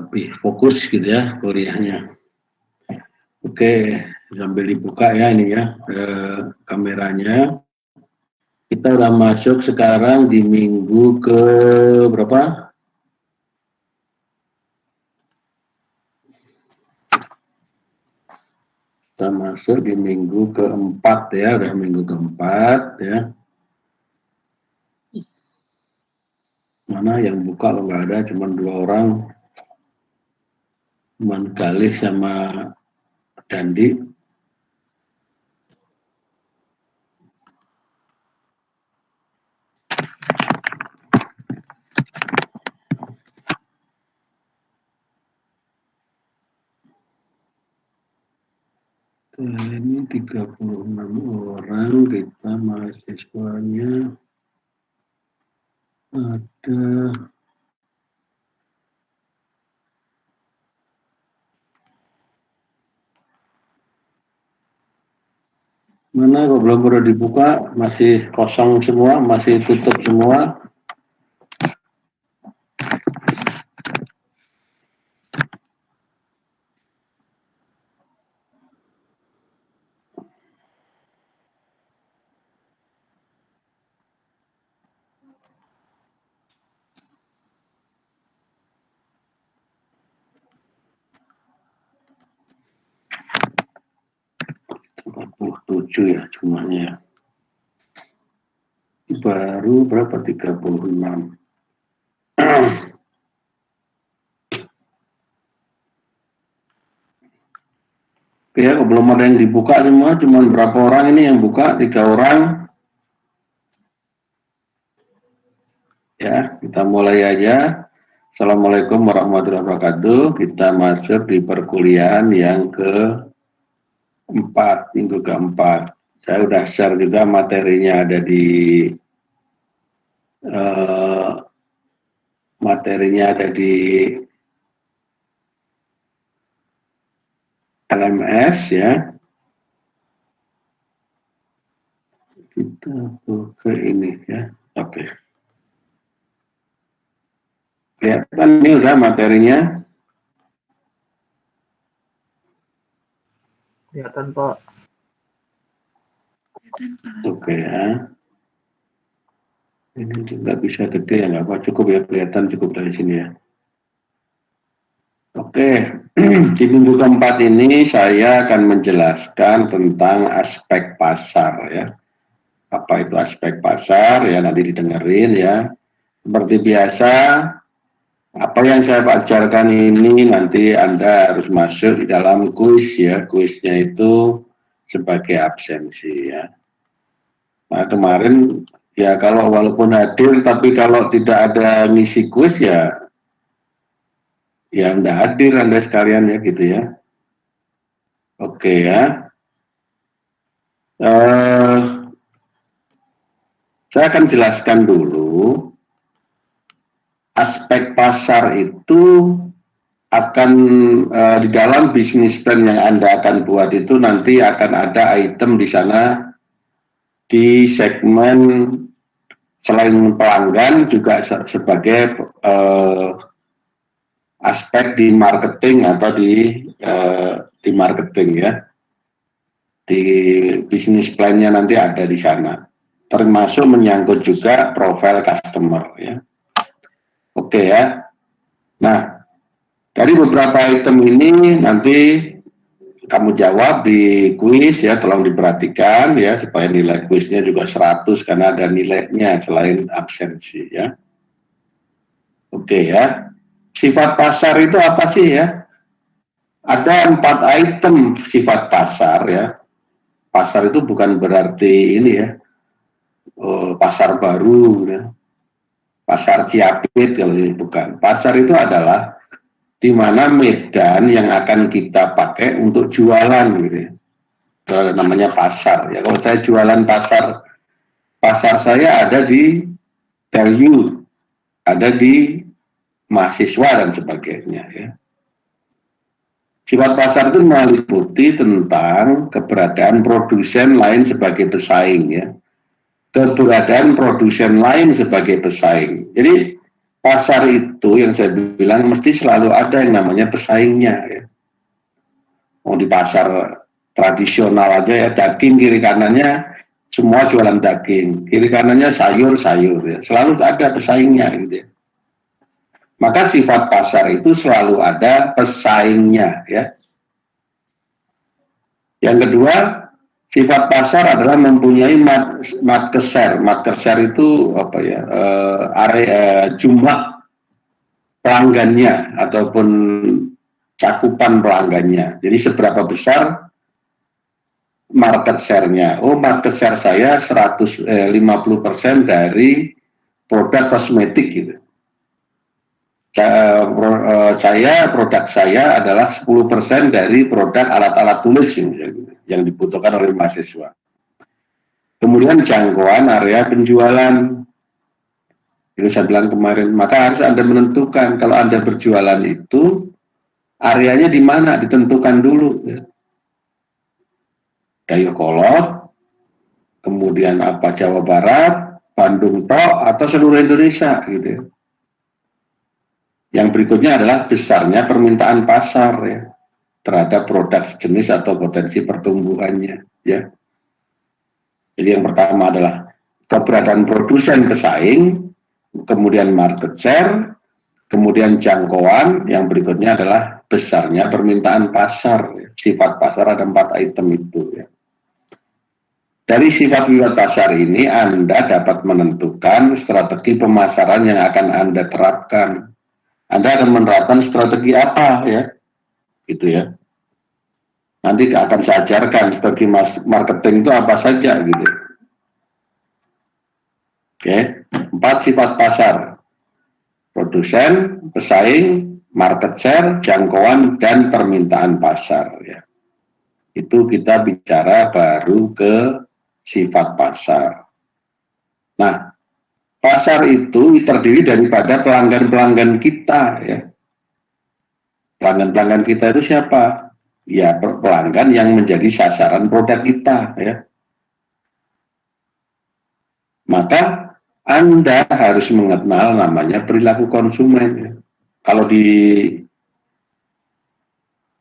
lebih fokus gitu ya kuliahnya. Oke, sambil dibuka ya ini ya kameranya. Kita udah masuk sekarang di minggu ke berapa? Kita masuk di minggu keempat ya, udah minggu keempat ya. Mana yang buka kalau nggak ada, cuma 2 orang, cuman Galih sama Dandi. Ini 36 orang, kita mahasiswanya ada mana kok belum pernah dibuka, masih kosong semua, masih tutup semua. Ya jumlahnya baru berapa 36. Ya belum ada yang dibuka semua, cuman berapa orang ini yang buka, 3 orang ya. Kita mulai aja. Assalamualaikum warahmatullahi wabarakatuh. Kita masuk di perkuliahan yang ke-4, minggu ke-4. Saya udah share juga materinya, ada di LMS ya. Kita buka ini ya. Oke. Kelihatan ini udah materinya. Kelihatan Pak. Oke ya. Ini juga bisa gede ya, nggak apa, cukup ya, kelihatan cukup dari sini ya. Oke, di minggu keempat ini saya akan menjelaskan tentang aspek pasar ya. Apa itu aspek pasar ya, nanti didengerin ya. Seperti biasa, apa yang saya ajarkan ini nanti Anda harus masuk di dalam kuis ya. Kuisnya itu sebagai absensi ya. Nah kemarin ya kalau walaupun hadir tapi kalau tidak ada ngisi kuis ya Anda hadir Anda sekalian ya gitu ya. Oke ya. Saya akan jelaskan dulu aspek pasar itu akan di dalam bisnis plan yang Anda akan buat itu nanti akan ada item di sana di segmen selain pelanggan juga sebagai aspek di marketing atau di marketing ya, di bisnis plan-nya nanti ada di sana, termasuk menyangkut juga profil customer ya. Oke ya. Nah dari beberapa item ini nanti kamu jawab di kuis ya, tolong diperhatikan ya supaya nilai kuisnya juga 100 karena ada nilainya selain absensi ya. Oke ya. Sifat pasar itu apa sih ya? Ada 4 item sifat pasar ya. Pasar itu bukan berarti ini ya, pasar baru ya. Pasar Ciapit kalau ini bukan. Pasar itu adalah di mana medan yang akan kita pakai untuk jualan gitu ya. Namanya pasar ya. Kalau saya jualan pasar saya ada di value, ada di mahasiswa dan sebagainya ya. Sifat pasar itu meliputi tentang keberadaan produsen lain sebagai pesaing ya. Keberadaan produsen lain sebagai pesaing. Jadi pasar itu yang saya bilang mesti selalu ada yang namanya pesaingnya ya. Mau di pasar tradisional aja ya, daging kiri kanannya semua jualan daging, kiri kanannya sayur-sayur ya, selalu ada pesaingnya gitu ya. Maka sifat pasar itu selalu ada pesaingnya ya. Yang kedua, sifat pasar adalah mempunyai market share. Market share itu apa ya? Jumlah pelanggannya ataupun cakupan pelanggannya. Jadi seberapa besar market share-nya. Oh, market share saya 50% dari produk kosmetik gitu. Produk saya adalah 10% dari produk alat-alat tulis yang dibutuhkan oleh mahasiswa. Kemudian jangkauan area penjualan. Itu saya bilang kemarin, maka harus Anda menentukan kalau Anda berjualan itu areanya di mana, ditentukan dulu. Ya. Dayakolot, kemudian apa Jawa Barat, Bandung Tok, atau seluruh Indonesia gitu ya. Yang berikutnya adalah besarnya permintaan pasar ya terhadap produk sejenis atau potensi pertumbuhannya ya. Jadi yang pertama adalah keberadaan produsen pesaing, kemudian market share, kemudian jangkauan, yang berikutnya adalah besarnya permintaan pasar. Sifat pasar ada 4 item itu ya. Dari sifat-sifat pasar ini Anda dapat menentukan strategi pemasaran yang akan Anda terapkan. Anda akan menerapkan strategi apa ya, gitu ya. Nanti akan saya ajarkan strategi marketing itu apa saja gitu. Oke, 4 sifat pasar: produsen, pesaing, market share, jangkauan, dan permintaan pasar ya. Itu kita bicara baru ke sifat pasar. Nah, pasar itu terdiri daripada pelanggan-pelanggan kita ya. Pelanggan-pelanggan kita itu siapa? Ya, pelanggan yang menjadi sasaran produk kita ya. Maka Anda harus mengenal namanya perilaku konsumen ya. Kalau di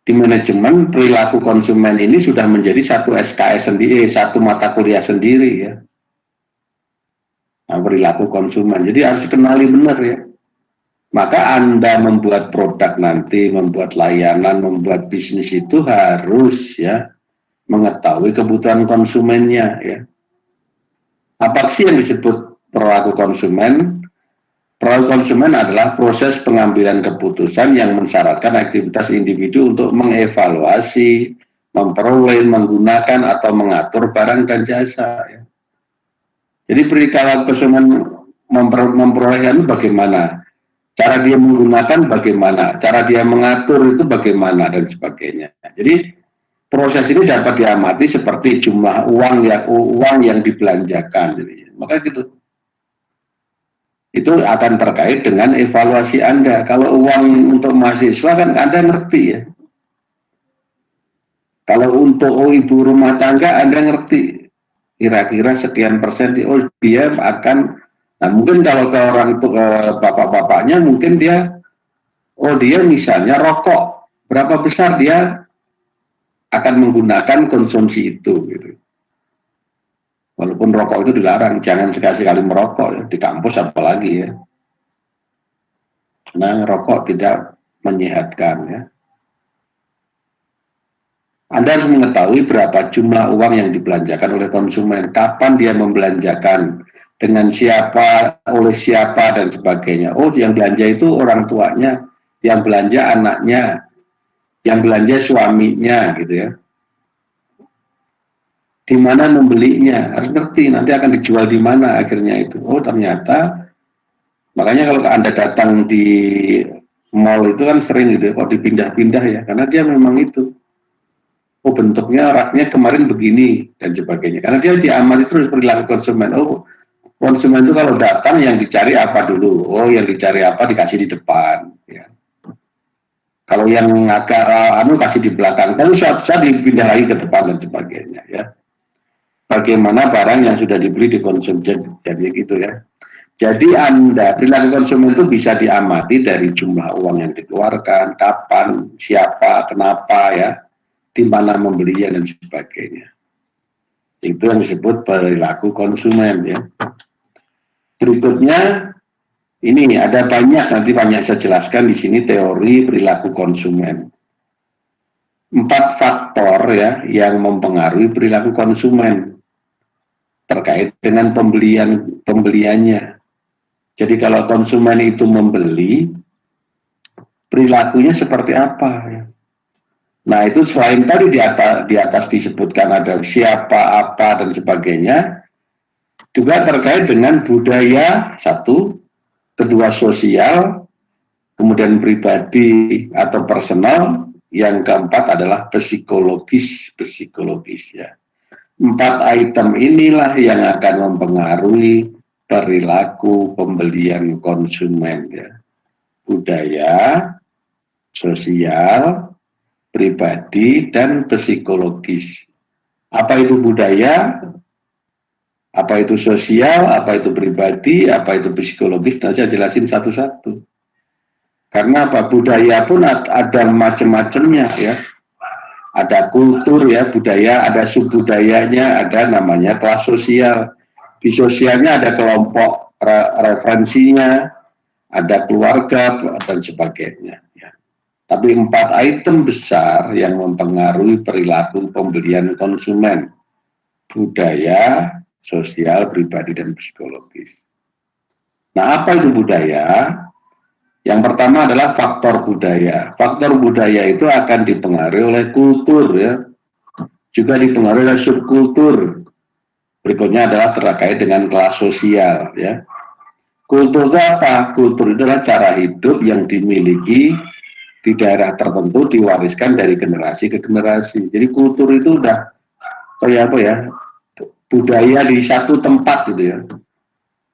manajemen, perilaku konsumen ini sudah menjadi satu SKS sendiri, satu mata kuliah sendiri ya. Nah, perilaku konsumen. Jadi harus dikenali benar ya. Maka Anda membuat produk nanti, membuat layanan, membuat bisnis itu harus ya mengetahui kebutuhan konsumennya ya. Apa sih yang disebut perilaku konsumen? Perilaku konsumen adalah proses pengambilan keputusan yang mensyaratkan aktivitas individu untuk mengevaluasi, memperoleh, menggunakan atau mengatur barang dan jasa ya. Jadi perilaku konsumen memperolehnya bagaimana? Cara dia menggunakan bagaimana, cara dia mengatur itu bagaimana, dan sebagainya. Jadi proses ini dapat diamati seperti jumlah uang yang dibelanjakan. Jadi, maka gitu. Itu akan terkait dengan evaluasi Anda. Kalau uang untuk mahasiswa kan Anda ngerti ya. Kalau untuk ibu rumah tangga Anda ngerti. Kira-kira sekian persen, dia akan. Nah, mungkin kalau ke orang itu bapak-bapaknya mungkin dia misalnya rokok, berapa besar dia akan menggunakan konsumsi itu gitu. Walaupun rokok itu dilarang, jangan sekali-sekali merokok ya, di kampus apalagi ya. Karena rokok tidak menyehatkan ya. Anda harus mengetahui berapa jumlah uang yang dibelanjakan oleh konsumen, kapan dia membelanjakan, dengan siapa, oleh siapa, dan sebagainya. Oh, yang belanja itu orang tuanya, yang belanja anaknya, yang belanja suaminya, gitu ya. Di mana membelinya, harus ngerti, nanti akan dijual di mana akhirnya itu. Oh, ternyata, makanya kalau Anda datang di mall itu kan sering gitu, kok dipindah-pindah ya, karena dia memang itu. Oh, bentuknya raknya kemarin begini, dan sebagainya. Karena dia diamati terus perilaku konsumen. Oh, konsumen itu kalau datang yang dicari apa dulu? Oh, yang dicari apa dikasih di depan. Ya. Kalau yang agak kasih di belakang, tapi suatu saat dipindah lagi ke depan dan sebagainya. Ya. Bagaimana barang yang sudah dibeli dikonsumsi, jadi gitu ya. Jadi perilaku konsumen itu bisa diamati dari jumlah uang yang dikeluarkan, kapan, siapa, kenapa ya, di mana membelinya dan sebagainya. Itu yang disebut perilaku konsumen ya. Berikutnya ini ada banyak saya jelaskan di sini teori perilaku konsumen. 4 faktor ya yang mempengaruhi perilaku konsumen terkait dengan pembeliannya. Jadi kalau konsumen itu membeli, perilakunya seperti apa ya? Nah itu selain tadi di atas disebutkan ada siapa, apa dan sebagainya, juga terkait dengan budaya satu, kedua sosial, kemudian pribadi atau personal, yang keempat adalah psikologis ya. 4 item inilah yang akan mempengaruhi perilaku pembelian konsumen ya. Budaya, sosial, pribadi, dan psikologis. Apa itu budaya? Apa itu sosial? Apa itu pribadi? Apa itu psikologis? Nanti saya jelasin satu-satu. Karena apa? Budaya pun ada macam-macamnya ya. Ada kultur ya, budaya, ada subbudayanya, ada namanya kelas sosial. Di sosialnya ada kelompok referensinya, ada keluarga dan sebagainya. Ya. Tapi 4 item besar yang mempengaruhi perilaku pembelian konsumen: budaya, sosial, pribadi, dan psikologis. Nah, apa itu budaya? Yang pertama adalah faktor budaya. Faktor budaya itu akan dipengaruhi oleh kultur ya, juga dipengaruhi oleh subkultur. Berikutnya adalah terkait dengan kelas sosial ya. Kultur itu apa? Kultur itu adalah cara hidup yang dimiliki di daerah tertentu, diwariskan dari generasi ke generasi. Jadi kultur itu udah kayak apa ya? Budaya di satu tempat gitu ya.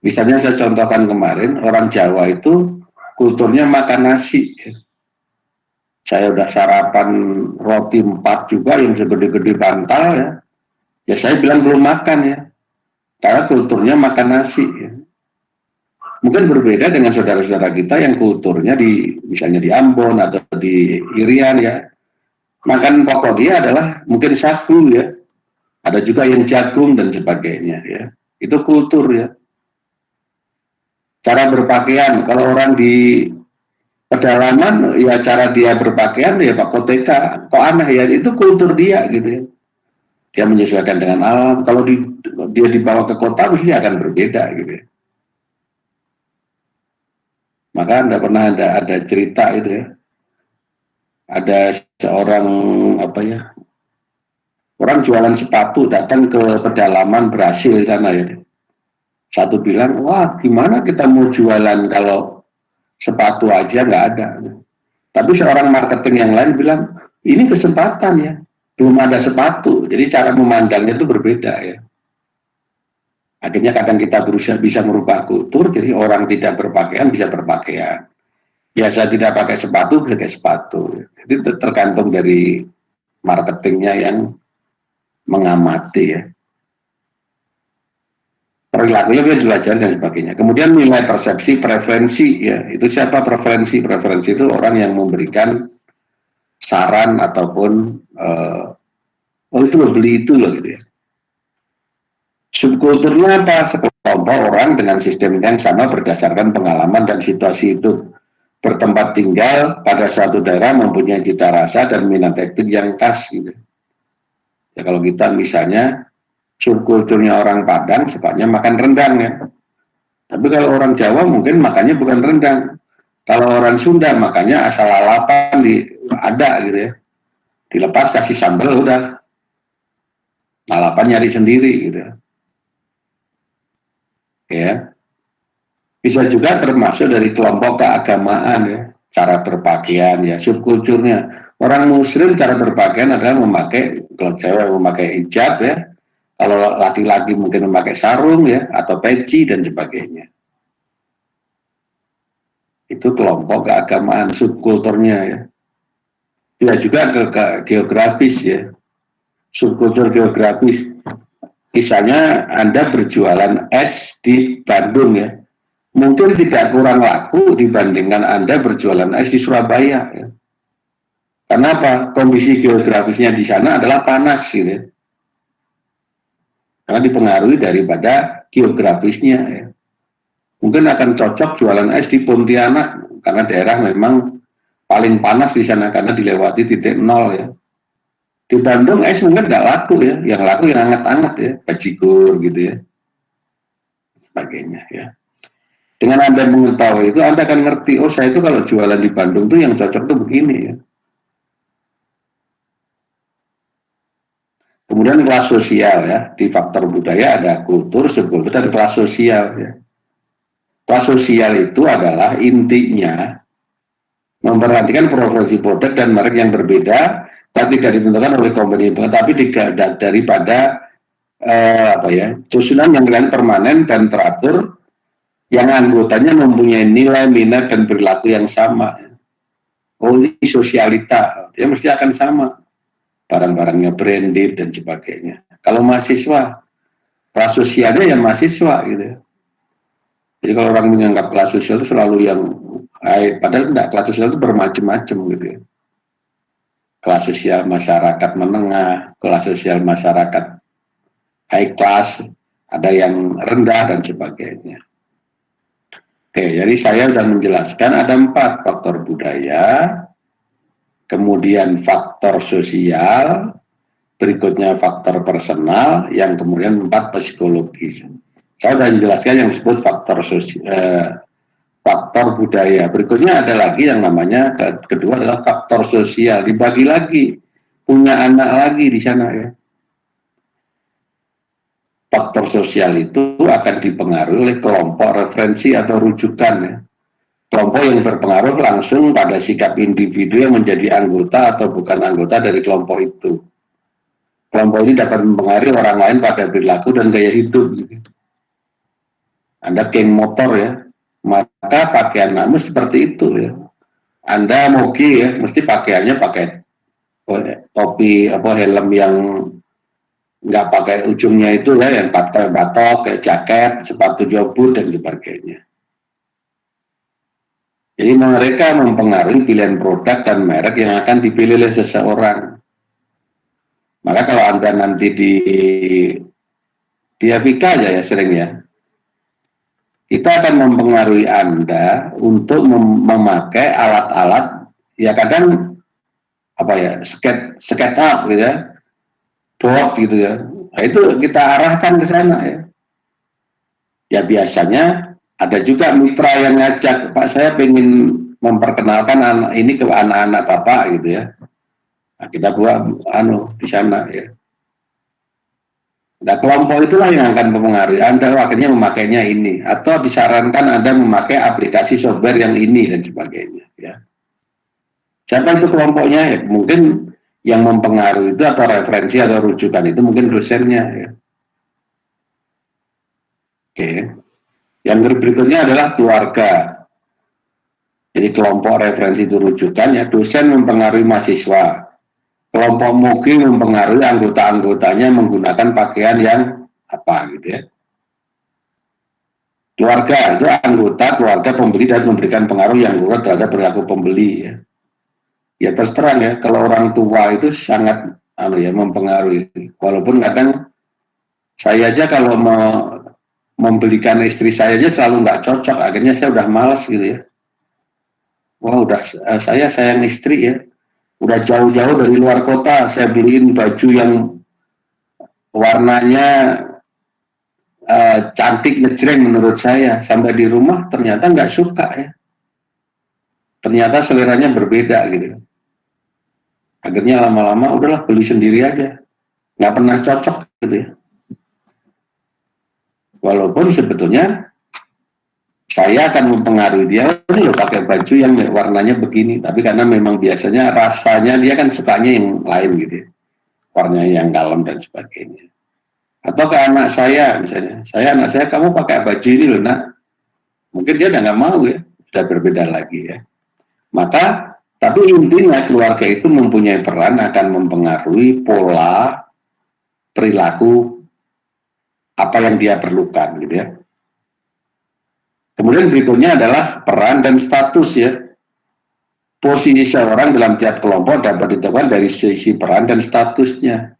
Misalnya saya contohkan kemarin, orang Jawa itu kulturnya makan nasi. Saya udah sarapan roti 4 juga yang segede-gede bantal ya. Ya saya bilang belum makan ya. Karena kulturnya makan nasi ya. Mungkin berbeda dengan saudara-saudara kita yang kulturnya misalnya di Ambon atau di Irian ya. Makan pokok dia adalah mungkin sagu ya. Ada juga yang jagung dan sebagainya ya. Itu kultur ya. Cara berpakaian, kalau orang di pedalaman ya cara dia berpakaian ya Pak Koteka, kok aneh ya, itu kultur dia gitu ya. Dia menyesuaikan dengan alam. Kalau dia dibawa ke kota mesti akan berbeda gitu ya. Maka Anda pernah ada cerita itu ya. Ada seorang apa ya, orang jualan sepatu datang ke pedalaman Brasil sana ya. Satu bilang, wah gimana kita mau jualan kalau sepatu aja nggak ada. Tapi seorang marketing yang lain bilang, ini kesempatan ya, belum ada sepatu. Jadi cara memandangnya itu berbeda ya. Akhirnya kadang kita berusaha bisa merubah kultur, jadi orang tidak berpakaian bisa berpakaian. Biasa tidak pakai sepatu, pakai sepatu. Itu tergantung dari marketingnya yang mengamati ya. Perilakunya bisa belajar dan sebagainya. Kemudian nilai persepsi, preferensi ya. Itu siapa preferensi? Preferensi itu orang yang memberikan saran ataupun oh itu lo beli itu loh gitu ya. Subkulturnya apa? Sekelompok orang dengan sistem yang sama berdasarkan pengalaman dan situasi hidup. Bertempat tinggal pada suatu daerah, mempunyai cita rasa dan minat etik yang khas gitu. Ya kalau kita misalnya subkulturnya orang Padang sukanya makan rendang ya. Tapi kalau orang Jawa mungkin makannya bukan rendang. Kalau orang Sunda makannya asal lalapan ada gitu ya. Dilepas kasih sambal udah. Lalapan nyari sendiri gitu. Ya. Bisa juga termasuk dari kelompok keagamaan ya. Cara berpakaian ya, subkulturnya. Orang muslim cara berpakaian adalah memakai, kalau cewek memakai hijab ya. Kalau laki-laki mungkin memakai sarung ya, atau peci dan sebagainya. Itu kelompok keagamaan, subkulturnya ya. Ya juga ke geografis ya. Subkultur geografis. Misalnya Anda berjualan es di Bandung ya. mungkin tidak kurang laku dibandingkan Anda berjualan es di Surabaya. Ya. Karena apa? Kondisi geografisnya di sana adalah panas gitu. Ya. Karena dipengaruhi daripada geografisnya. Ya. Mungkin akan cocok jualan es di Pontianak karena daerah memang paling panas di sana karena dilewati titik nol ya. Di Bandung es mungkin nggak laku ya, yang laku yang hangat-hangat ya, bajigur gitu ya, sebagainya ya. Dengan Anda mengetahui itu, Anda akan ngerti, oh saya itu kalau jualan di Bandung tuh yang cocok tuh begini ya. Kemudian kelas sosial ya, di faktor budaya ada kultur, subkultur, dan kelas sosial ya. Kelas sosial itu adalah intinya memperhatikan profesi produk dan merek yang berbeda, tapi tidak ditentukan oleh company, tapi daripada apa ya, susunan yang permanen dan teratur, yang anggotanya mempunyai nilai, minat, dan perilaku yang sama. Oh ini sosialita, dia mesti akan sama. Barang-barangnya branded dan sebagainya. Kalau mahasiswa, kelas sosialnya yang mahasiswa gitu. Jadi kalau orang menganggap kelas sosial itu selalu yang padahal enggak, kelas sosial itu bermacam-macam gitu ya. Kelas sosial masyarakat menengah, kelas sosial masyarakat high class, ada yang rendah dan sebagainya. Oke, jadi saya sudah menjelaskan ada 4 faktor budaya, kemudian faktor sosial, berikutnya faktor personal, yang kemudian 4 psikologis. Saya sudah menjelaskan yang disebut faktor sosial, faktor budaya. Berikutnya ada lagi yang namanya kedua adalah faktor sosial. Dibagi lagi, punya anak lagi di sana ya. Faktor sosial itu akan dipengaruhi oleh kelompok referensi atau rujukan ya. Kelompok yang berpengaruh langsung pada sikap individu yang menjadi anggota atau bukan anggota dari kelompok itu. Kelompok ini dapat mempengaruhi orang lain pada perilaku dan gaya hidup. Anda geng motor ya, maka pakaian Anda seperti itu ya. Anda moge ya, mesti pakaiannya pakai topi apa helm yang nggak pakai ujungnya itu ya, yang pakai batok, kayak jaket, sepatu jobur dan sebagainya. Jadi mereka mempengaruhi pilihan produk dan merek yang akan dipilih oleh seseorang. Maka kalau Anda nanti di Avika aja ya sering ya, kita akan mempengaruhi Anda untuk memakai alat-alat ya kadang apa ya skate up gitu ya, board gitu ya. Nah, itu kita arahkan ke sana ya. Ya biasanya ada juga mitra yang ngajak, Pak saya pengen memperkenalkan anak ini ke anak-anak Bapak gitu ya. Nah, kita buat di sana ya. Nah, kelompok itulah yang akan mempengaruhi Anda akhirnya memakainya ini atau disarankan Anda memakai aplikasi software yang ini dan sebagainya ya. Siapa itu kelompoknya? Ya, mungkin yang mempengaruhi itu atau referensi atau rujukan itu mungkin dosennya ya. Oke. Yang berikutnya adalah keluarga. Jadi kelompok referensi itu rujukan ya, dosen mempengaruhi mahasiswa. Kelompok moge mempengaruhi anggota-anggotanya menggunakan pakaian yang apa gitu ya. Keluarga itu anggota keluarga pembeli dan memberikan pengaruh yang kuat terhadap perilaku pembeli ya. Ya terus terang ya, kalau orang tua itu sangat mempengaruhi. Walaupun kadang saya aja kalau mau membelikan istri saya aja selalu nggak cocok, akhirnya saya udah males gitu ya. Wah udah saya sayang istri ya, udah jauh-jauh dari luar kota saya beliin baju yang warnanya cantik ngejreng menurut saya, sampai di rumah ternyata nggak suka ya, ternyata seleranya berbeda gitu. Akhirnya lama-lama udahlah beli sendiri aja, nggak pernah cocok gitu ya. Walaupun sebetulnya saya akan mempengaruhi dia, ini loh pakai baju yang warnanya begini, tapi karena memang biasanya rasanya dia kan sukanya yang lain gitu ya, warnanya yang kalem dan sebagainya. Atau ke anak saya misalnya, anak saya kamu pakai baju ini loh nak, mungkin dia udah nggak mau ya, sudah berbeda lagi ya. Maka tapi intinya keluarga itu mempunyai peran akan mempengaruhi pola perilaku apa yang dia perlukan gitu ya. Kemudian berikutnya adalah peran dan status ya. Posisi seorang dalam tiap kelompok dapat ditentukan dari sisi peran dan statusnya.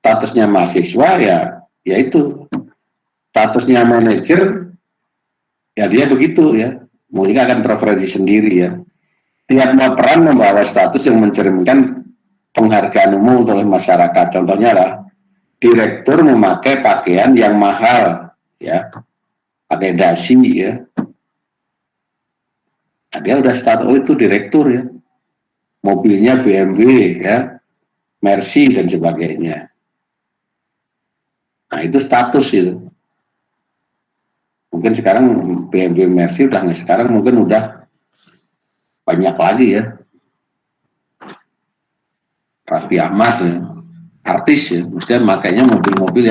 Statusnya mahasiswa ya, yaitu statusnya manajer ya dia begitu ya. Mungkin akan preferensi sendiri ya. Tiap peran membawa status yang mencerminkan penghargaan umum untuk masyarakat. Contohnya adalah direktur memakai pakaian yang mahal ya, pakai dasi ya. Nah, dia udah status, oh itu direktur ya, mobilnya BMW ya, Mercy dan sebagainya. Nah itu status itu. Mungkin sekarang BMW Mercy sekarang mungkin udah banyak lagi ya. Raffi Ahmad ya, artis ya, mestinya makanya mobil-mobil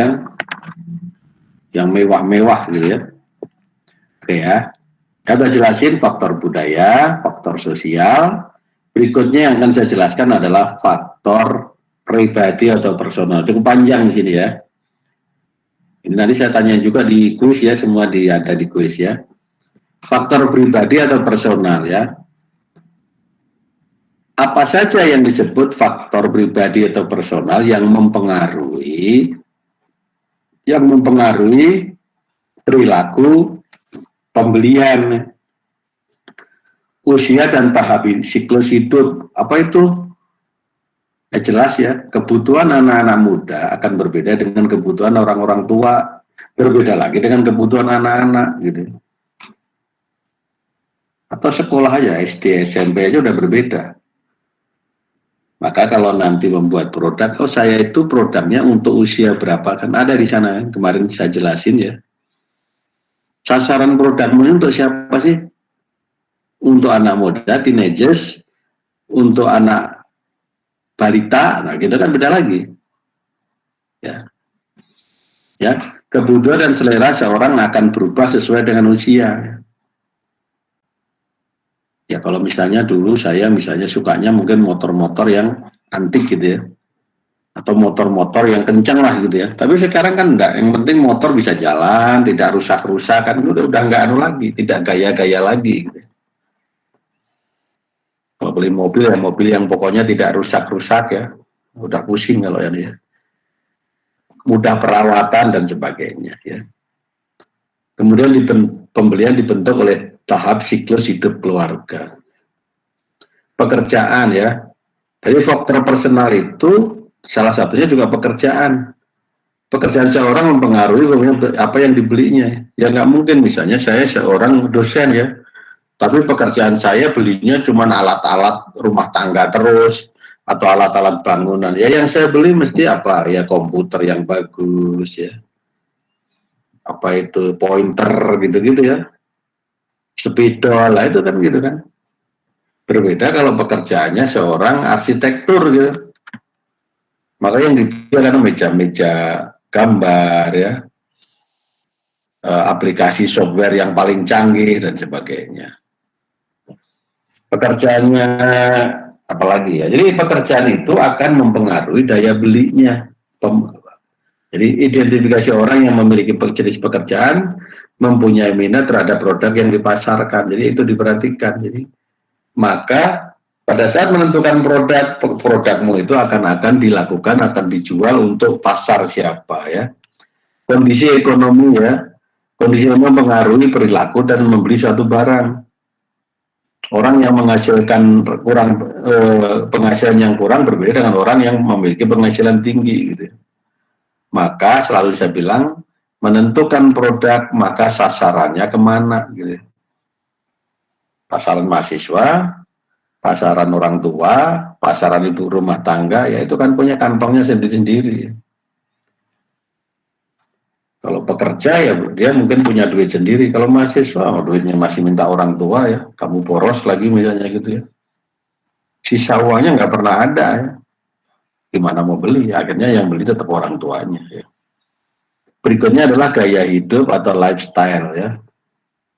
yang mewah-mewah gitu ya. Oke ya. Saya sudah jelasin faktor budaya, faktor sosial. Berikutnya yang akan saya jelaskan adalah faktor pribadi atau personal. Cukup panjang di sini ya. Ini nanti saya tanya juga di kuis ya, semua ada di kuis ya. Faktor pribadi atau personal ya. Apa saja yang disebut faktor pribadi atau personal yang mempengaruhi perilaku pembelian, usia dan tahap siklus hidup. Apa itu? Ya jelas ya, kebutuhan anak-anak muda akan berbeda dengan kebutuhan orang-orang tua, berbeda lagi dengan kebutuhan anak-anak gitu. Atau sekolah aja, SD, SMP aja udah berbeda. Maka kalau nanti membuat produk, oh saya itu produknya untuk usia berapa, kan ada di sana, kemarin saya jelasin ya. Sasaran produkmu untuk siapa sih? Untuk anak muda, teenagers, untuk anak balita, nah gitu kan beda lagi. Ya, kebutuhan dan selera seorang akan berubah sesuai dengan usia. Ya kalau misalnya dulu saya sukanya mungkin motor-motor yang antik gitu ya, atau motor-motor yang kencang lah gitu ya. Tapi sekarang kan enggak, yang penting motor bisa jalan, tidak rusak-rusak kan, udah enggak lagi, tidak gaya-gaya lagi gitu. Kalau beli mobil ya mobil yang pokoknya tidak rusak-rusak ya, udah pusing kalau ini ya. Mudah perawatan dan sebagainya ya. Kemudian pembelian dibentuk oleh tahap siklus hidup keluarga. Pekerjaan ya. Jadi faktor personal itu salah satunya juga pekerjaan. Pekerjaan seorang mempengaruhi apa yang dibelinya. Ya nggak mungkin misalnya saya seorang dosen ya, tapi pekerjaan saya belinya cuma alat-alat rumah tangga terus atau alat-alat bangunan. Ya yang saya beli mesti apa? Ya komputer yang bagus ya. Apa itu pointer gitu-gitu ya. Spidol lah itu kan gitu kan. Berbeda kalau pekerjaannya seorang arsitektur gitu. Maka yang dipilih kan meja-meja gambar ya, aplikasi software yang paling canggih dan sebagainya. Pekerjaannya apalagi ya. Jadi pekerjaan itu akan mempengaruhi daya belinya. Jadi identifikasi orang yang memiliki jenis pekerjaan mempunyai minat terhadap produk yang dipasarkan. Jadi itu diperhatikan. Jadi maka pada saat menentukan produkmu itu akan dilakukan, akan dijual untuk pasar siapa ya. Kondisi ekonomi ya, kondisi ekonomi mempengaruhi perilaku dan membeli suatu barang. Orang yang menghasilkan penghasilan yang kurang berbeda dengan orang yang memiliki penghasilan tinggi gitu. Maka selalu saya bilang menentukan produk maka sasarannya kemana gitu. Pasaran mahasiswa, pasaran orang tua, pasaran ibu rumah tangga, ya itu kan punya kantongnya sendiri-sendiri. Kalau pekerja ya dia mungkin punya duit sendiri. Kalau mahasiswa duitnya masih minta orang tua ya, kamu boros lagi misalnya gitu ya. Sisa uangnya nggak pernah ada ya. Gimana mau beli? Akhirnya yang beli tetap orang tuanya. Ya. Berikutnya adalah gaya hidup atau lifestyle ya.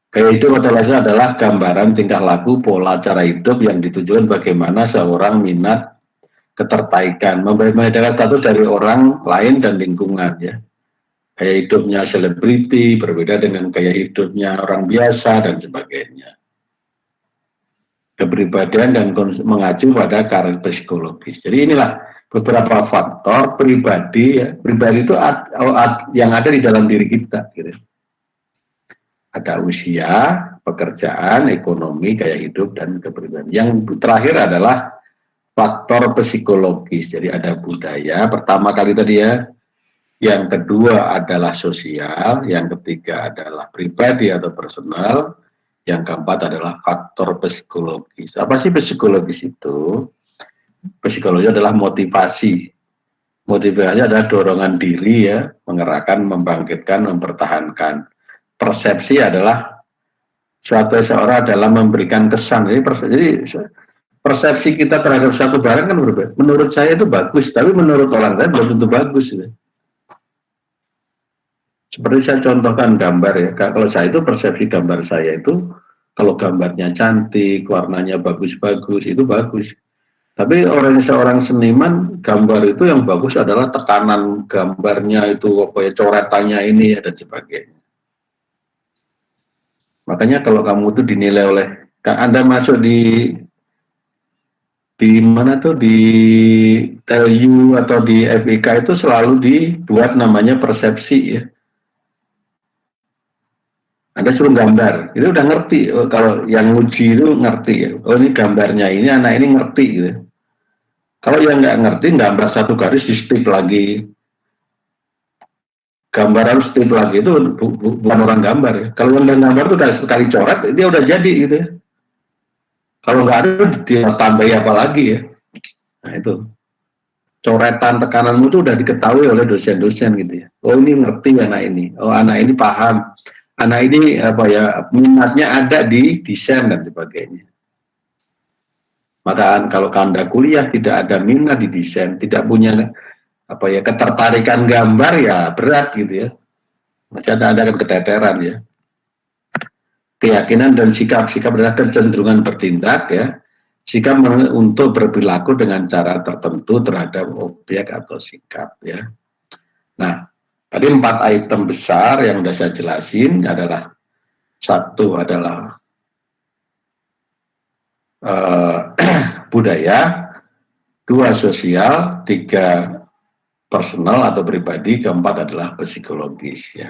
Gaya hidup atau lifestyle adalah gambaran tingkah laku, pola cara hidup yang ditujukan bagaimana seorang minat, ketertarikan, membedakan satu dari orang lain dan lingkungan ya. gaya hidupnya selebriti berbeda dengan gaya hidupnya orang biasa dan sebagainya. Kepribadian dan mengacu pada karakter psikologis. Jadi inilah beberapa faktor pribadi, ya. Pribadi itu yang ada di dalam diri kita. Gitu. Ada usia, pekerjaan, ekonomi, gaya hidup, dan kepribadian. Yang terakhir adalah faktor psikologis. Jadi ada budaya, pertama kali tadi ya. Yang kedua adalah sosial, yang ketiga adalah pribadi atau personal, yang keempat adalah faktor psikologis. Apa sih psikologis itu? Psikologi adalah motivasi. Motivasi adalah dorongan diri ya, menggerakkan, membangkitkan, mempertahankan. Persepsi adalah suatu seorang dalam memberikan kesan. Jadi persepsi kita terhadap suatu barang kan berbeda. Menurut saya itu bagus, tapi menurut orang lain belum tentu bagus. Ya. Seperti saya contohkan gambar ya, kalau saya itu persepsi gambar saya itu kalau gambarnya cantik, warnanya bagus-bagus, itu bagus. Tapi seorang seniman, gambar itu yang bagus adalah tekanan gambarnya itu, apa ya, coretannya ini dan sebagainya. Makanya kalau kamu itu dinilai oleh, Anda masuk di mana tuh, di TELU atau di FIK itu selalu dibuat namanya persepsi ya. Anda suruh gambar, itu udah ngerti. Kalau yang uji itu ngerti ya. Oh ini gambarnya ini, anak ini ngerti gitu. Kalau yang nggak ngerti, gambar satu garis di stick lagi. Gambar harus stick lagi, itu bukan orang gambar ya. Kalau yang gambar itu sekali coret, dia udah jadi gitu ya. Kalau nggak ada, dia tambahi apa lagi ya. Nah itu. Coretan tekananmu itu udah diketahui oleh dosen-dosen gitu ya. Oh ini ngerti anak ini. Oh anak ini paham. Anak ini apa ya, minatnya ada di desain dan sebagainya. Maka kalau Anda kuliah tidak ada minat di desain, tidak punya apa ya ketertarikan gambar ya berat gitu ya. Maka Anda akan keteteran ya. Keyakinan dan sikap adalah kecenderungan bertindak ya. Sikap untuk berperilaku dengan cara tertentu terhadap objek atau sikap ya. Nah, tadi 4 item besar yang sudah saya jelasin adalah, satu adalah budaya, 2 sosial, 3 personal atau pribadi, keempat adalah psikologis ya.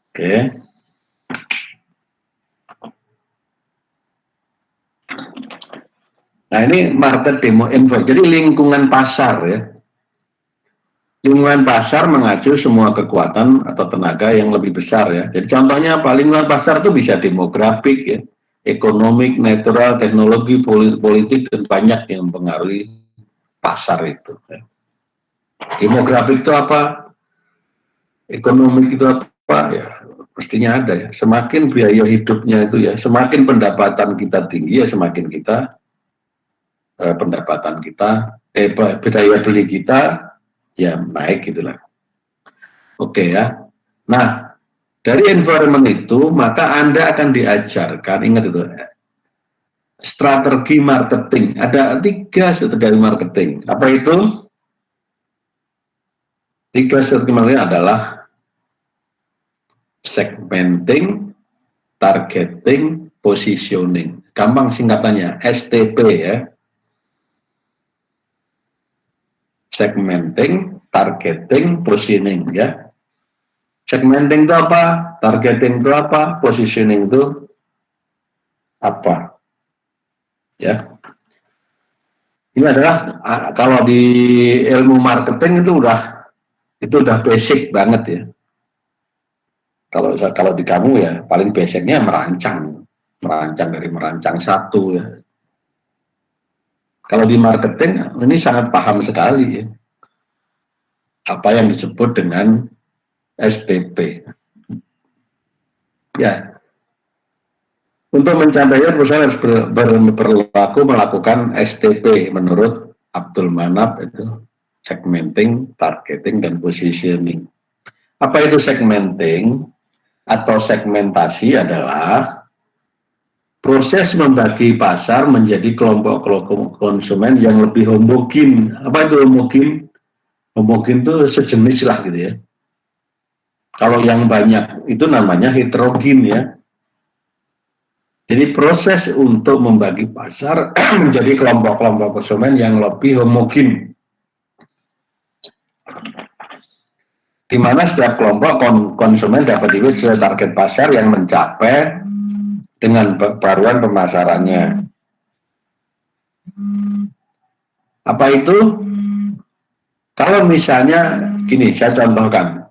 Oke. Nah ini market demo info, jadi lingkungan pasar ya. Lingkungan pasar mengacu semua kekuatan atau tenaga yang lebih besar ya. Jadi contohnya apa? Lingkungan pasar itu bisa demografik ya, ekonomik, natural, teknologi, politik, dan banyak yang mempengaruhi pasar itu. Ya. Demografik itu apa? Ekonomik itu apa? Ya pastinya ada ya. Semakin biaya hidupnya itu ya, semakin pendapatan kita tinggi ya, semakin kita pendapatan kita, biaya beli kita ya naik gitulah. Oke ya. Nah, dari environment itu maka Anda akan diajarkan, ingat itu, strategi marketing. Ada 3 strategi marketing. Apa itu? 3 strategi marketing adalah segmenting, targeting, positioning. Gampang singkatannya, STP ya. Segmenting, targeting, positioning ya. Segmenting itu apa? Targeting itu apa? Positioning itu apa? Ya. Ini adalah kalau di ilmu marketing itu udah basic banget ya. Kalau di kamu ya paling basicnya merancang dari merancang satu ya. Kalau di marketing ini sangat paham sekali ya. Apa yang disebut dengan STP. Ya. Untuk mencapainya perusahaan harus berlaku melakukan STP menurut Abdul Manap itu segmenting, targeting, dan positioning. Apa itu segmenting atau segmentasi? Adalah proses membagi pasar menjadi kelompok-kelompok konsumen yang lebih homogen. Apa itu homogen? Homogen itu sejenis lah gitu ya. Kalau yang banyak itu namanya heterogen ya. Jadi proses untuk membagi pasar menjadi kelompok-kelompok konsumen yang lebih homogen, di mana setiap kelompok konsumen dapat dilihat sesuai target pasar yang mencapai dengan baruan pemasarannya. Apa itu? Kalau misalnya gini, saya contohkan,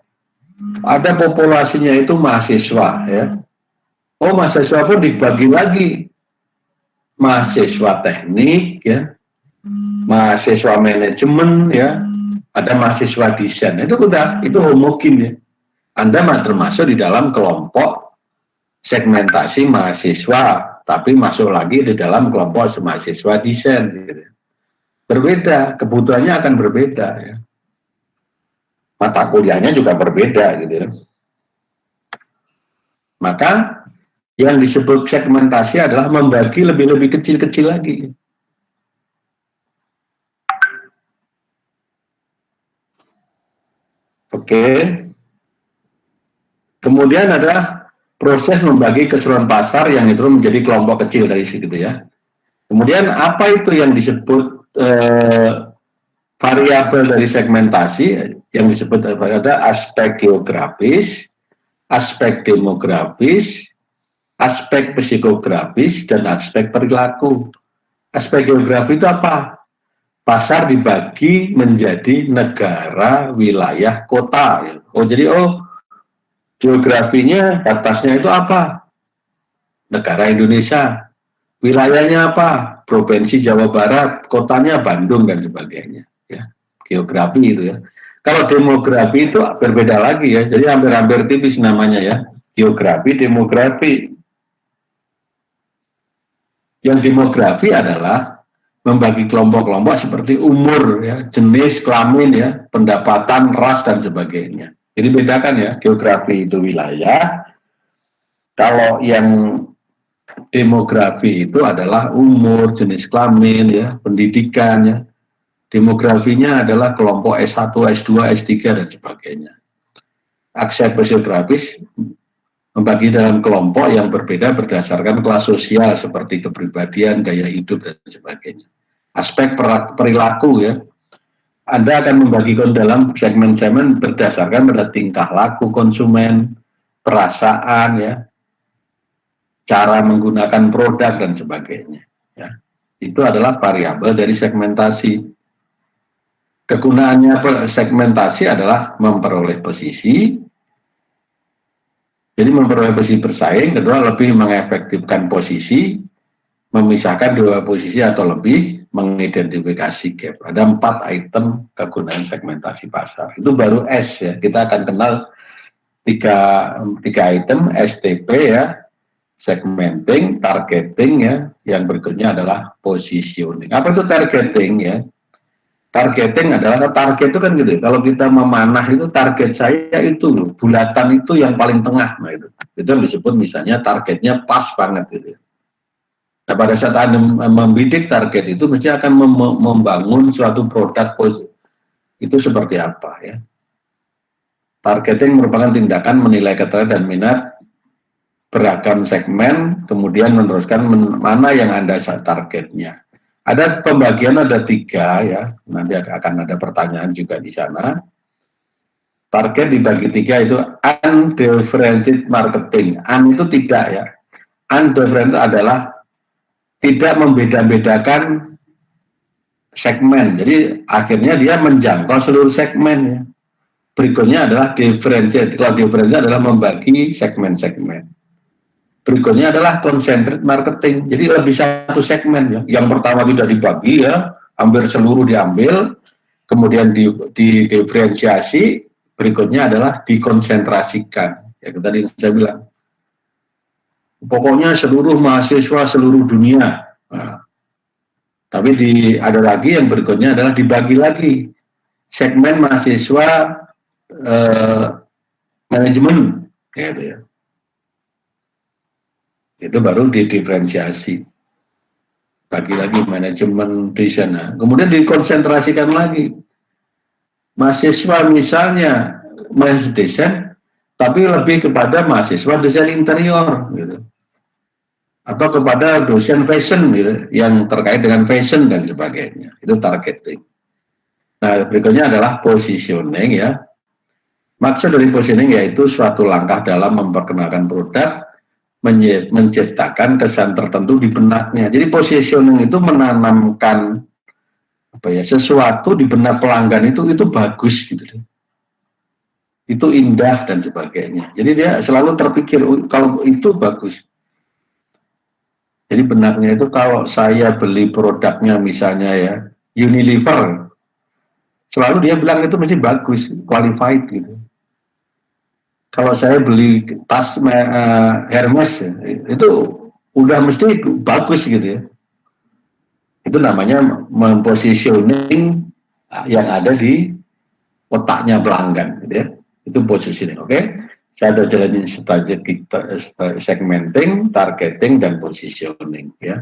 ada populasinya itu mahasiswa ya. Oh, mahasiswa pun dibagi lagi, mahasiswa teknik ya, mahasiswa manajemen ya, ada mahasiswa desain. Itu udah, itu homogen ya. Anda termasuk di dalam kelompok segmentasi mahasiswa, tapi masuk lagi di dalam kelompok mahasiswa desain. Gitu. Berbeda, kebutuhannya akan berbeda ya. Mata kuliahnya juga berbeda gitu ya. Maka yang disebut segmentasi adalah membagi lebih kecil-kecil lagi. Oke. Kemudian ada proses membagi keseluruhan pasar yang itu menjadi kelompok kecil dari situ ya. Kemudian apa itu yang disebut variabel dari segmentasi yang disebut ada aspek geografis, aspek demografis, aspek psikografis, dan aspek perilaku. Aspek geografi itu apa? Pasar dibagi menjadi negara, wilayah, kota. Oh jadi geografinya batasnya itu apa? Negara Indonesia. Wilayahnya apa? Provinsi Jawa Barat, kotanya Bandung dan sebagainya. Ya, geografi itu ya. Kalau demografi itu berbeda lagi ya. Jadi hampir-hampir tipis namanya ya. Geografi, demografi. Yang demografi adalah membagi kelompok-kelompok seperti umur, ya, jenis kelamin, ya, pendapatan, ras dan sebagainya. Jadi bedakan ya, geografi itu wilayah. Kalau yang demografi itu adalah umur, jenis kelamin, ya, pendidikan, ya. Demografinya adalah kelompok S1, S2, S3 dan sebagainya. Aspek psikografis membagi dalam kelompok yang berbeda berdasarkan kelas sosial seperti kepribadian, gaya hidup dan sebagainya. Aspek perilaku ya, Anda akan membagikan dalam segmen-segmen berdasarkan pada tingkah laku konsumen, perasaan ya, cara menggunakan produk dan sebagainya. Ya. Itu adalah variabel dari segmentasi. Kegunaannya segmentasi adalah memperoleh posisi. Jadi memperoleh posisi bersaing, kedua lebih mengefektifkan posisi, memisahkan dua posisi atau lebih, mengidentifikasi gap. Ada 4 item kegunaan segmentasi pasar. Itu baru S ya. Kita akan kenal tiga item, STP ya, segmenting, targeting ya. Yang berikutnya adalah positioning. Apa itu targeting ya? Targeting adalah target itu kan gitu. Kalau kita memanah itu target saya itu bulatan itu yang paling tengah, nah itu yang disebut misalnya targetnya pas banget gitu. Nah pada saat Anda membidik target itu mesti akan membangun suatu produk itu seperti apa ya. Targeting merupakan tindakan menilai ketertarikan dan minat beragam segmen, kemudian meneruskan mana yang Anda targetnya. Ada pembagian ada 3 ya, nanti akan ada pertanyaan juga di sana. Target dibagi 3 itu undifferentiated marketing. Itu tidak ya. Undifferentiated adalah tidak membeda-bedakan segmen. Jadi akhirnya dia menjangkau seluruh segmen ya. Berikutnya adalah differentiated. Kalau differentiated adalah membagi segmen-segmen. Berikutnya adalah concentrated marketing. Jadi lebih satu segmen ya. Yang pertama tidak dibagi ya, hampir seluruh diambil, kemudian didiferensiasi, berikutnya adalah dikonsentrasikan. Ya tadi saya bilang. Pokoknya seluruh mahasiswa seluruh dunia. Nah, tapi ada lagi yang berikutnya adalah dibagi lagi. Segmen mahasiswa manajemen gitu ya. Itu baru didiferensiasi. Bagi lagi manajemen di sana. Kemudian dikonsentrasikan lagi. Mahasiswa misalnya mahasiswa desain tapi lebih kepada mahasiswa desain interior gitu, atau kepada dosen fashion gitu, yang terkait dengan fashion dan sebagainya. Itu targeting. Nah, berikutnya adalah positioning ya. Maksud dari positioning yaitu suatu langkah dalam memperkenalkan produk, menciptakan kesan tertentu di benaknya. Jadi positioning itu menanamkan apa ya, sesuatu di benak pelanggan itu bagus gitu. Itu indah dan sebagainya. Jadi dia selalu terpikir kalau itu bagus. Jadi benaknya itu kalau saya beli produknya misalnya ya Unilever, selalu dia bilang itu mesti bagus, qualified gitu. Kalau saya beli tas Hermes ya, itu udah mesti bagus gitu ya. Itu namanya mempositioning yang ada di otaknya pelanggan gitu ya. Itu positioning, oke? Saya ada jalanin strategi segmenting, targeting, dan positioning ya.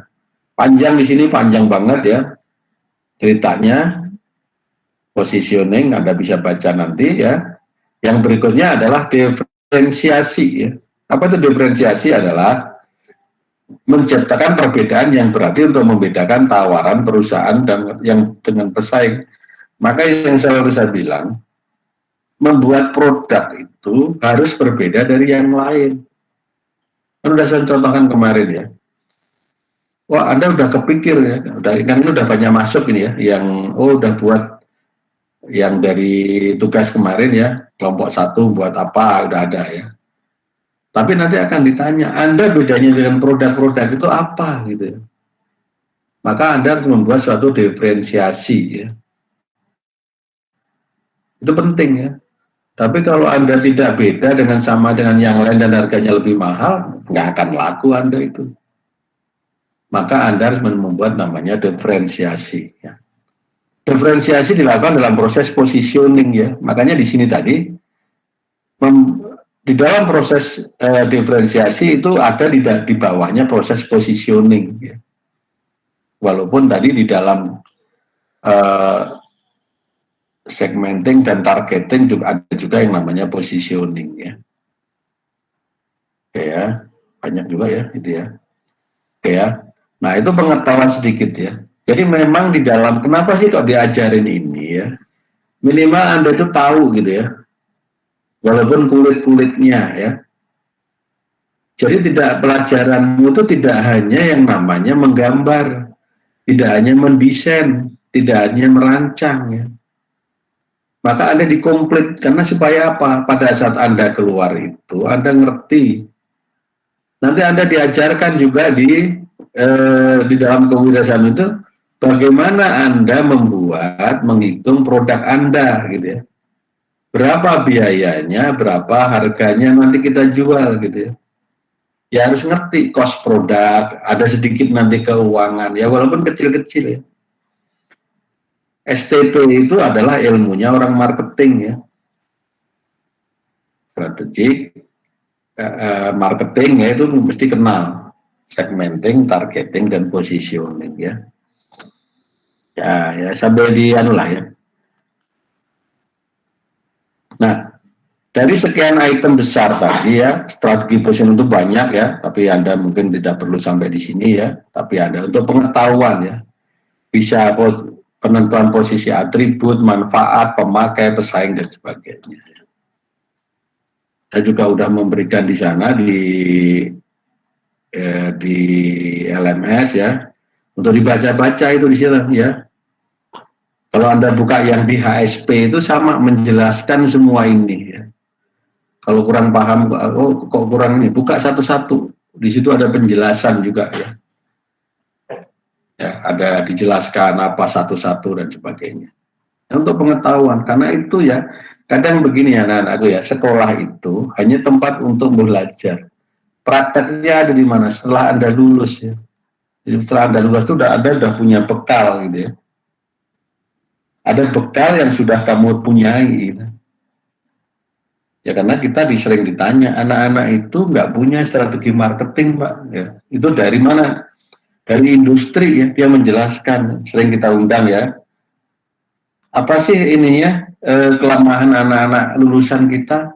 Panjang di sini, panjang banget ya ceritanya. Positioning Anda bisa baca nanti ya. Yang berikutnya adalah diferensiasi ya. Apa itu diferensiasi? Adalah menciptakan perbedaan yang berarti untuk membedakan tawaran perusahaan dan yang dengan pesaing. Maka yang selalu saya bilang, membuat produk itu harus berbeda dari yang lain. Kan udah saya contohkan kemarin ya. Wah, Anda udah kepikir ya, kan ini udah banyak masuk ini ya, yang udah buat yang dari tugas kemarin ya, kelompok 1 buat apa, udah ada ya. Tapi nanti akan ditanya, Anda bedanya dengan produk-produk itu apa gitu ya. Maka Anda harus membuat suatu diferensiasi ya. Itu penting ya. Tapi kalau Anda tidak beda dengan sama dengan yang lain dan harganya lebih mahal, nggak akan laku Anda itu. Maka Anda harus membuat namanya diferensiasi. Ya. Diferensiasi dilakukan dalam proses positioning ya. Makanya di sini tadi, di dalam proses diferensiasi itu ada di bawahnya proses positioning. Ya. Walaupun tadi di dalam segmenting dan targeting juga ada juga yang namanya positioning ya. Oke ya, banyak juga ya itu ya. Oke ya. Nah, itu pengetahuan sedikit ya. Jadi memang di dalam, kenapa sih kok diajarin ini ya? Minimal Anda itu tahu gitu ya. Walaupun kulit-kulitnya ya. Jadi tidak, pelajaranmu itu tidak hanya yang namanya menggambar, tidak hanya mendesain, tidak hanya merancang ya. Maka Anda dikomplit, karena supaya apa? Pada saat Anda keluar itu, Anda ngerti. Nanti Anda diajarkan juga di dalam kewirausahaan itu bagaimana Anda menghitung produk Anda gitu ya. Berapa biayanya, berapa harganya nanti kita jual gitu ya. Ya harus ngerti cost produk, ada sedikit nanti keuangan ya walaupun kecil-kecil ya. STP itu adalah ilmunya orang marketing ya. Strategik marketing ya itu mesti kenal segmenting, targeting, dan positioning ya. Ya sampai di anu lah ya. Nah, dari sekian item besar tadi ya, strategi positioning itu banyak ya, tapi Anda mungkin tidak perlu sampai di sini ya, tapi Anda untuk pengetahuan ya, bisa penentuan posisi atribut, manfaat, pemakai, pesaing, dan sebagainya. Saya juga sudah memberikan di sana di LMS ya, untuk dibaca-baca itu di situ ya. Kalau Anda buka yang di HSP itu sama menjelaskan semua ini ya. Kalau kurang paham, oh kok kurang ini, buka satu-satu. Di situ ada penjelasan juga ya. Ya, ada dijelaskan apa satu-satu dan sebagainya. Untuk pengetahuan, karena itu ya, kadang begini ya anak-anakku ya, sekolah itu hanya tempat untuk belajar. Prakteknya ada di mana? Setelah Anda lulus ya. Jadi setelah Anda lulus itu Anda sudah punya bekal gitu ya. Ada bekal yang sudah kamu punyai gitu. Ya karena kita sering ditanya, anak-anak itu nggak punya strategi marketing Pak. Ya, itu dari mana? Dari industri ya, dia menjelaskan, sering kita undang ya. Apa sih ininya kelemahan anak-anak lulusan kita?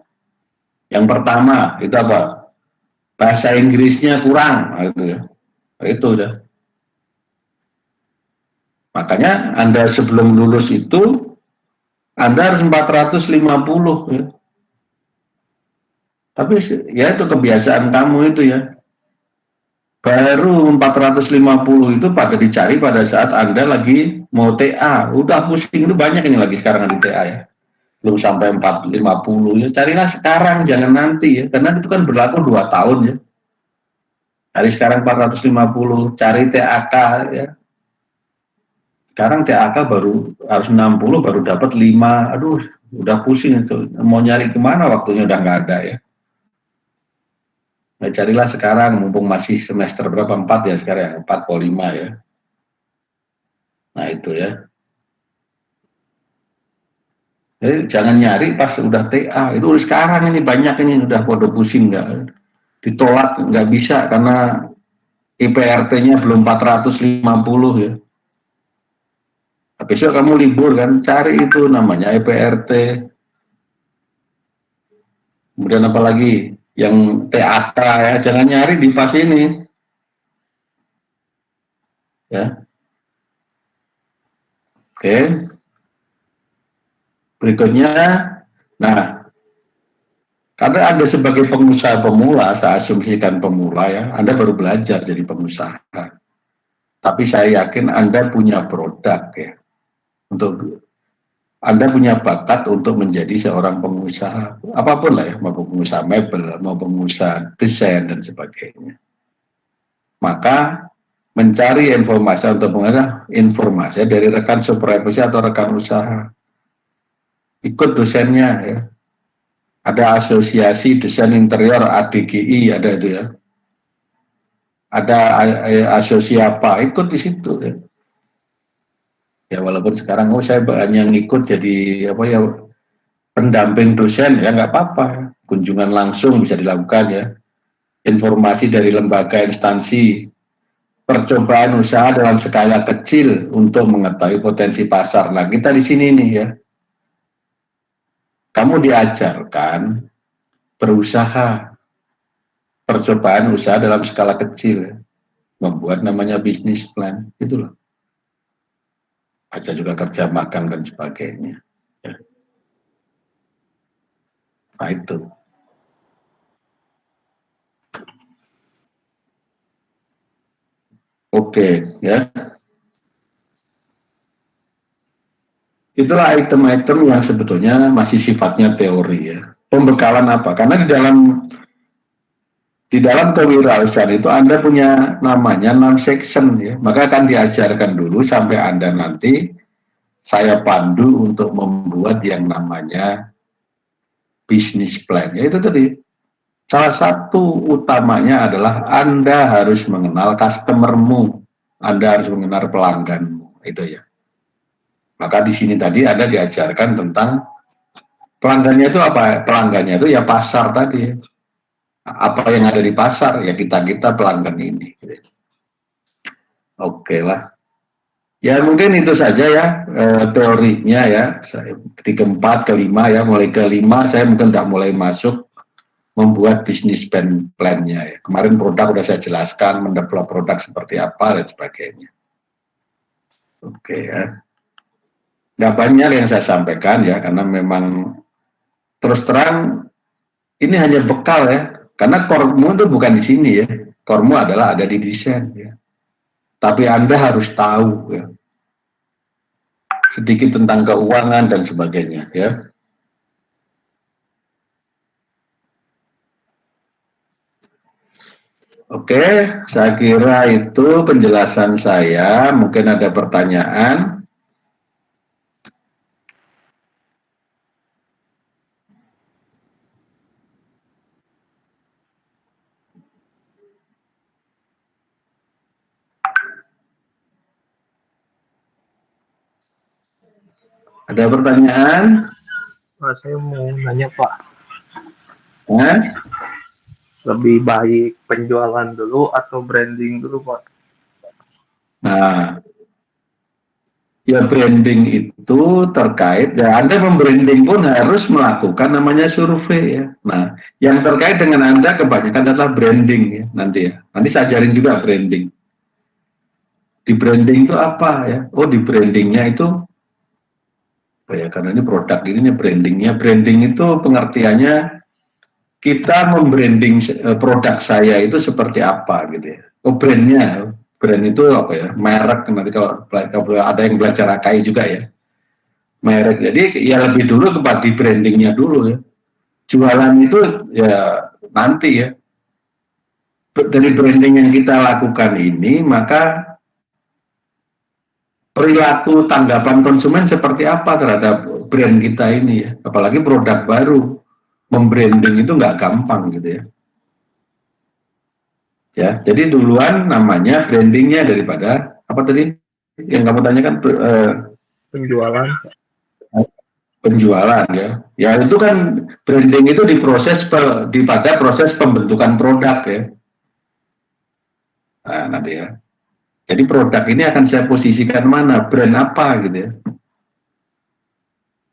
Yang pertama itu apa? Bahasa Inggrisnya kurang, gitu ya. Itu udah. Makanya Anda sebelum lulus itu Anda harus 450 ya. Tapi ya itu kebiasaan kamu itu ya. Baru 450 itu pada dicari pada saat Anda lagi mau TA. Udah pusing, itu banyak ini lagi sekarang di TA ya. Belum sampai 450 ya. Carilah sekarang, jangan nanti ya. Karena itu kan berlaku 2 tahun ya. Cari sekarang 450, cari TAK ya. Sekarang TAK baru harus 60 baru dapat 5. Aduh, udah pusing itu. Mau nyari kemana waktunya udah nggak ada ya. Nah, carilah sekarang mumpung masih semester berapa 4 ya sekarang ya, 4 atau 5 ya. Nah, itu ya. Jadi jangan nyari pas udah TA. Itu sekarang ini banyak ini udah pada pusing nggak ditolak nggak bisa karena IPRT-nya belum 450 ya. Besok kamu libur kan, cari itu namanya IPRT. Kemudian apa lagi? Yang TAK ya, jangan nyari di pas ini. Ya, oke. Berikutnya, nah, karena Anda sebagai pengusaha pemula, saya asumsikan pemula ya, Anda baru belajar jadi pengusaha. Tapi saya yakin Anda punya produk ya, untuk Anda punya bakat untuk menjadi seorang pengusaha, apapun lah ya, mau pengusaha mebel, mau pengusaha desain dan sebagainya. Maka mencari informasi untuk mengenai informasi dari rekan supervisi atau rekan usaha. Ikut dosennya ya. Ada asosiasi desain interior ADGI ada itu ya. Ada asosiasi apa ikut di situ ya. Ya walaupun sekarang saya banyak ngikut jadi apa ya pendamping dosen ya nggak apa-apa. Kunjungan langsung bisa dilakukan ya. Informasi dari lembaga instansi percobaan usaha dalam skala kecil untuk mengetahui potensi pasar. Nah, kita di sini nih ya. Kamu diajarkan berusaha, percobaan usaha dalam skala kecil, ya. Membuat namanya bisnis plan, itulah. Baca juga kerja makan dan sebagainya. Ya. Nah itu. Oke, ya. Itulah item-item yang sebetulnya masih sifatnya teori ya. Pembekalan apa? Karena di dalam kewirausahaan itu Anda punya namanya 6 section ya. Maka akan diajarkan dulu sampai Anda nanti saya pandu untuk membuat yang namanya bisnis plan. Ya itu tadi. Salah satu utamanya adalah Anda harus mengenal customermu. Anda harus mengenal pelangganmu. Itu ya. Maka di sini tadi Anda diajarkan tentang pelanggannya itu apa? Pelanggannya itu ya pasar tadi. Apa yang ada di pasar ya kita pelanggan ini. Oke lah. Ya mungkin itu saja ya teorinya ya. Di keempat, kelima ya. Mulai kelima saya mungkin udah mulai masuk membuat bisnis plan-nya ya. Kemarin produk udah saya jelaskan, mendevelop produk seperti apa dan sebagainya. Oke ya. Nggak banyak yang saya sampaikan ya, karena memang terus terang ini hanya bekal ya. Karena core-mu itu bukan di sini ya. Core-mu adalah ada di desain ya. Tapi Anda harus tahu ya, sedikit tentang keuangan dan sebagainya ya. Oke, saya kira itu penjelasan saya. Mungkin ada pertanyaan. Ada pertanyaan? Pak, saya mau nanya Pak, Eh? lebih baik penjualan dulu atau branding dulu Pak? Nah, Ya branding itu terkait, ya Anda membranding pun harus melakukan namanya survei ya. Nah, yang terkait dengan Anda kebanyakan adalah branding ya nanti ya. Nanti saya ajarin juga branding. Di branding itu apa ya? Oh di brandingnya itu, oh ya karena ini produk ini brandingnya. Branding itu pengertiannya kita membranding produk saya itu seperti apa gitu ya. Oh brandnya, brand itu apa ya? Merek nanti kalau ada yang belajar AKI juga ya. Merek. Jadi ya lebih dulu kepada di brandingnya dulu ya. Jualan itu ya nanti ya. Dari branding yang kita lakukan ini, maka perilaku tanggapan konsumen seperti apa terhadap brand kita ini ya. Apalagi produk baru. Membranding itu nggak gampang gitu ya. Ya, jadi duluan namanya brandingnya daripada apa tadi yang kamu tanyakan Penjualan. penjualan ya. Ya itu kan branding itu diproses pada proses pembentukan produk ya. Nah, nanti ya. Jadi produk ini akan saya posisikan mana, brand apa gitu ya.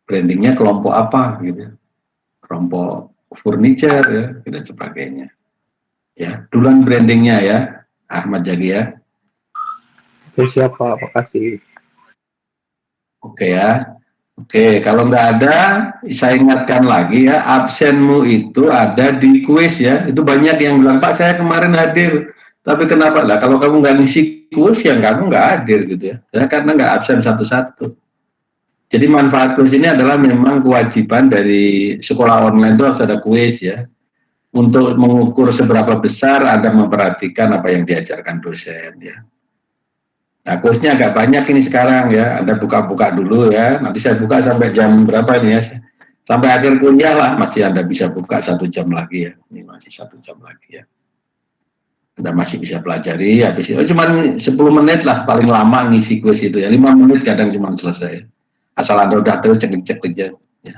Brandingnya kelompok apa gitu ya. Kelompok furniture ya, dan sebagainya. Ya, duluan brandingnya ya, Ahmad Jagi ya. Oke, siapa? Makasih. Oke ya. Oke, kalau nggak ada, saya ingatkan lagi ya, absenmu itu ada di kuis ya. Itu banyak yang bilang, Pak saya kemarin hadir, tapi kenapa lah? Kalau kamu nggak ngisi kuis, ya kamu nggak hadir gitu ya. Ya karena nggak absen satu-satu. Jadi manfaat kuis ini adalah memang kewajiban dari sekolah online itu harus ada kuis ya. Untuk mengukur seberapa besar Anda memperhatikan apa yang diajarkan dosen ya. Nah, kuisnya agak banyak ini sekarang ya. Anda buka-buka dulu ya. Nanti saya buka sampai jam berapa ini ya? Sampai akhir kuliah lah masih Anda bisa buka 1 jam lagi ya. Ini masih 1 jam lagi ya. Anda masih bisa pelajari. Habis itu cuma 10 menit lah paling lama ngisi kuis itu ya. 5 menit kadang cuma selesai. Asal Anda udah tahu cek aja. Ya.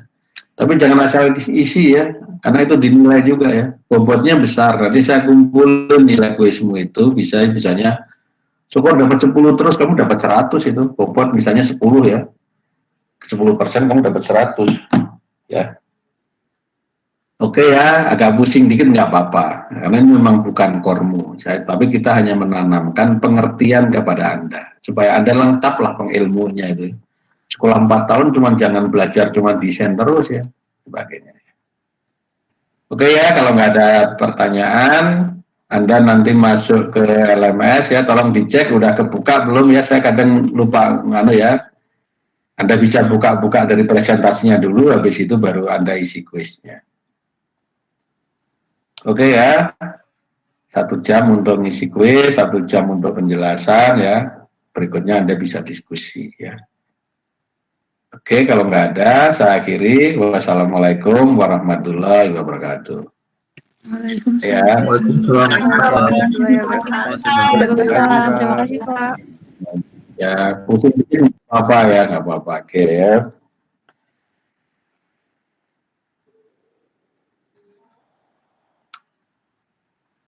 Tapi jangan asal isi ya. Karena itu dinilai juga ya. Bobotnya besar. Nanti saya kumpulin nilai kuismu itu bisa misalnya syukur dapat 10 terus kamu dapat 100 itu. Bobot misalnya 10 ya. 10% kamu dapat 100 ya. Oke ya, agak pusing dikit nggak apa-apa. Karena ini memang bukan kormu. Tapi kita hanya menanamkan pengertian kepada Anda. Supaya Anda lengkap lah pengilmunya itu. Sekolah 4 tahun cuma jangan belajar cuma desain terus ya. Sebagainya. Oke ya, kalau nggak ada pertanyaan, Anda nanti masuk ke LMS ya, tolong dicek udah kebuka belum ya, saya kadang lupa ya. Anda bisa buka-buka dari presentasinya dulu, habis itu baru Anda isi kuisnya. Oke ya, 1 jam untuk ngisi kuis, 1 jam untuk penjelasan ya, berikutnya Anda bisa diskusi ya. Oke, kalau nggak ada, saya akhiri. Wassalamualaikum warahmatullahi wabarakatuh. Waalaikumsalam. Waalaikumsalam. Terima kasih Pak. Ya, pusing dikit nggak apa-apa ya, nggak apa-apa. Oke ya.